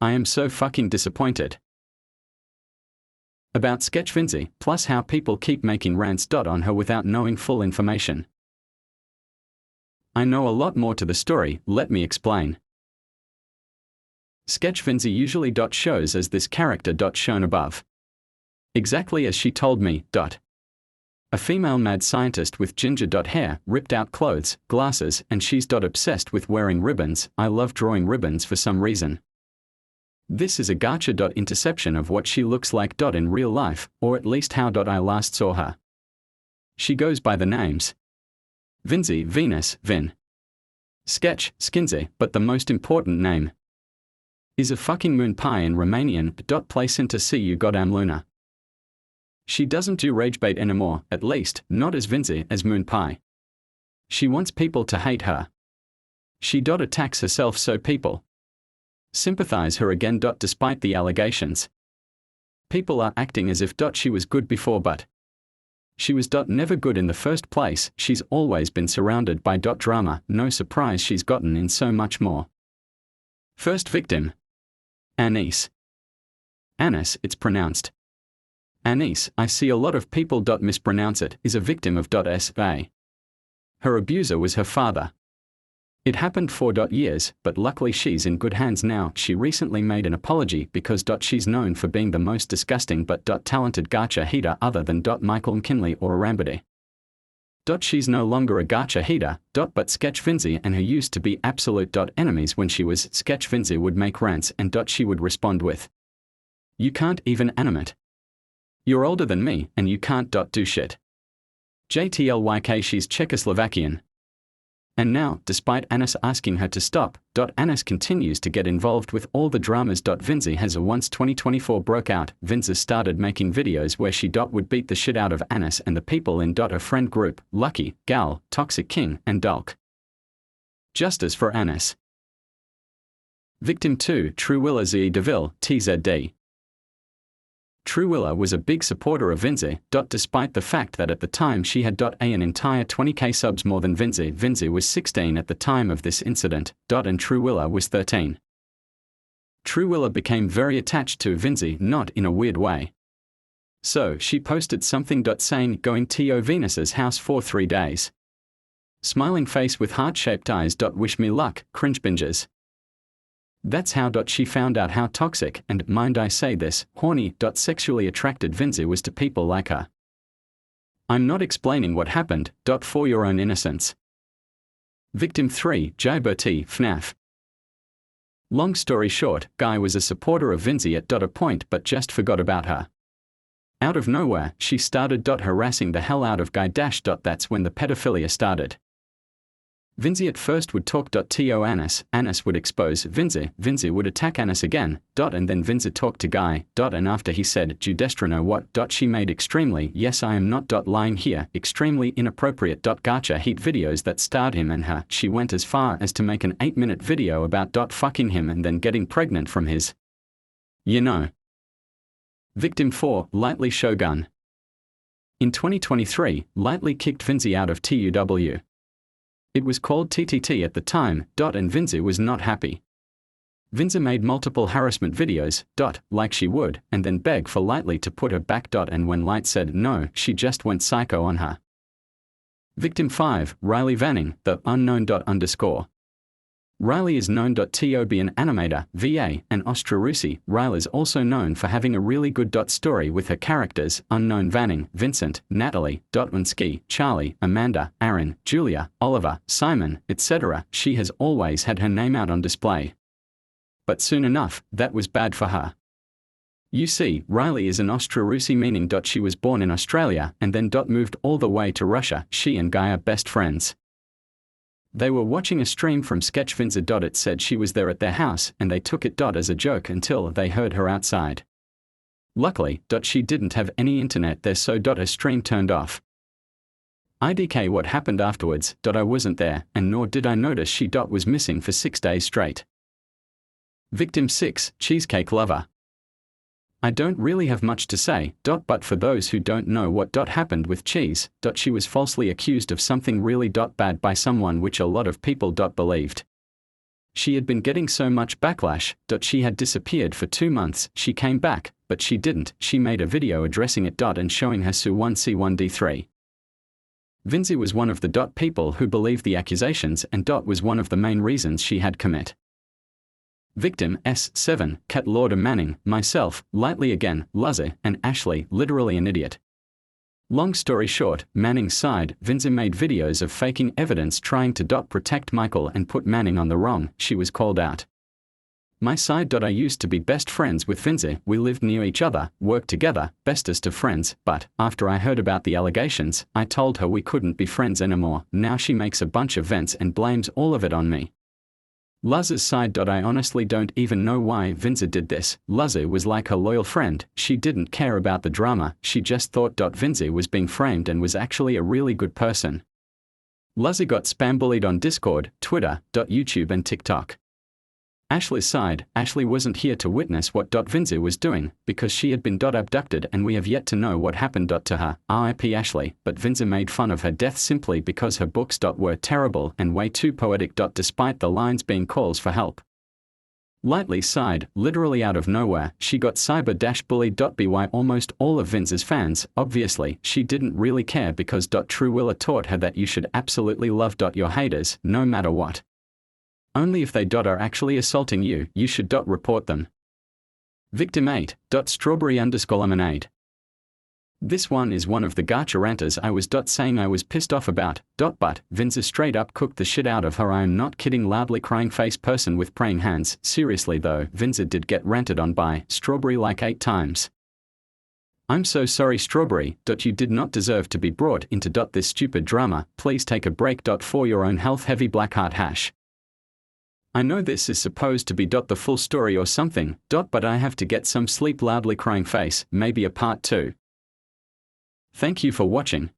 I am so fucking disappointed. About Sketch Vinzy, plus how people keep making rants on her without knowing full information. I know a lot more to the story, let me explain. Sketch Vinzy usually shows as this character shown above. Exactly as she told me. A female mad scientist with ginger hair, ripped out clothes, glasses, and she's obsessed with wearing ribbons. I love drawing ribbons for some reason. This is a gacha interception of what she looks like in real life, or at least how I last saw her. She goes by the names Vinzy, Venus, Vin. Sketch, Skinzy, but the most important name is a fucking moon pie in Romanian. Place into see you goddamn Luna. She doesn't do ragebait anymore, at least, not as Vinzy as moon pie. She wants people to hate her. She attacks herself so people sympathize her again. Despite the allegations, people are acting as if she was good before, but she was never good in the first place. She's always been surrounded by drama, no surprise she's gotten in so much more. First victim. AññIß. AññIß, it's pronounced AññIß, I see a lot of people mispronounce it, is a victim of SA. Her abuser was her father. It happened for years, but luckily she's in good hands now. She recently made an apology because she's known for being the most disgusting but talented gacha heater other than Michael McKinley or Arambide. She's no longer a gacha heater, but Sketch Vinzy and her used to be absolute enemies. When she was Sketch Vinzy would make rants and she would respond with, "You can't even animate. You're older than me and you can't do shit. JTLYK she's Czechoslovakian." And now, despite AññIß asking her to stop, AññIß continues to get involved with all the dramas. Vinzy has once 2024 broke out, Vinzy started making videos where she would beat the shit out of AññIß and the people in her friend group, Lucky, Gal, Toxic King, and Dulk. Justice for AññIß. Victim 2, Truwilla Z. Deville, TZD. Truwilla was a big supporter of Vinzy, despite the fact that at the time she had an entire 20k subs more than Vinzy. Vinzy was 16 at the time of this incident, and Truwilla was 13. Truwilla became very attached to Vinzy, not in a weird way. So she posted something saying, "Going to Venus's house for 3 days. Smiling face with heart-shaped eyes. Wish me luck, cringe binges." That's how she found out how toxic and, mind I say this, horny sexually attracted Vinzy was to people like her. I'm not explaining what happened, for your own innocence. Victim 3, Gyburtee.fnaf. Long story short, Guy was a supporter of Vinzy at a point but just forgot about her. Out of nowhere, she started harassing the hell out of Guy. That's when the pedophilia started. Vinzy at first would talk to AññIß, AññIß would expose Vinzy, Vinzy would attack AññIß again, and then Vinzy talked to Guy, and after he said, "Do you know what?" she made extremely, yes I am not lying here, extremely inappropriate gacha heat videos that starred him and her. She went as far as to make an 8-minute video about fucking him and then getting pregnant from his, you know. Victim 4, Lightly Showgun. In 2023, Lightly kicked Vinzy out of TUW. It was called TTT at the time, and Vinzy was not happy. Vinzy made multiple harassment videos, like she would, and then beg for Lightly to put her back, and when Light said no, she just went psycho on her. Victim 5, Riley Vanning, the unknown _. Riley is known to be an animator, VA, and Austro-Russi. Riley is also known for having a really good story with her characters, Unknown Vanning, Vincent, Natalie, Unsky, Charlie, Amanda, Aaron, Julia, Oliver, Simon, etc. She has always had her name out on display. But soon enough, that was bad for her. You see, Riley is an Austro-Russi, meaning she was born in Australia and then moved all the way to Russia. She and Guy are best friends. They were watching a stream from Sketch Vinzy. It said she was there at their house and they took it as a joke until they heard her outside. Luckily, she didn't have any internet there, so her stream turned off. IDK what happened afterwards, I wasn't there and nor did I notice she was missing for 6 days straight. Victim 6, Cheesecake Lover. I don't really have much to say, but for those who don't know what happened with Cheese, she was falsely accused of something really bad by someone which a lot of people believed. She had been getting so much backlash. She had disappeared for 2 months. She came back, but she didn't. She made a video addressing it. And showing her Su1C1D3. Vinzy was one of the people who believed the accusations, and was one of the main reasons she had commit. Victim S7, Cat Lauder Manning, myself, lightly again, Luzzy, and Ashley, literally an idiot. Long story short, Manning's side, Vinzy made videos of faking evidence trying to protect Michael and put Manning on the wrong. She was called out. My side. I used to be best friends with Vinzy. We lived near each other, worked together, bestest of friends, but after I heard about the allegations, I told her we couldn't be friends anymore. Now she makes a bunch of vents and blames all of it on me. Luzzy's side. I honestly don't even know why Vinzy did this. Luzzy was like her loyal friend. She didn't care about the drama. She just thought Vinzy was being framed and was actually a really good person. Luzzy got spam bullied on Discord, Twitter, YouTube and TikTok. Ashley's side. Ashley wasn't here to witness what Vinzy was doing, because she had been abducted and we have yet to know what happened to her. RIP Ashley, but Vinzy made fun of her death simply because her books were terrible and way too poetic. Despite the lines being calls for help. Lightly's side. Literally out of nowhere, she got cyber-bullied. By almost all of Vinzy's fans. Obviously, she didn't really care because True Willa taught her that you should absolutely love your haters, no matter what. Only if they are actually assaulting you, you should report them. Victim 8. Strawberry_lemonade. This one is one of the gacha ranters I was saying I was pissed off about. But Vinzy straight up cooked the shit out of her. I am not kidding. Loudly crying face person with praying hands. Seriously though, Vinzy did get ranted on by Strawberry like 8 times. I'm so sorry Strawberry. You did not deserve to be brought into this stupid drama. Please take a break. For your own health. Heavy Blackheart hash. I know this is supposed to be the full story or something, but I have to get some sleep. Loudly crying face, maybe a part 2. Thank you for watching.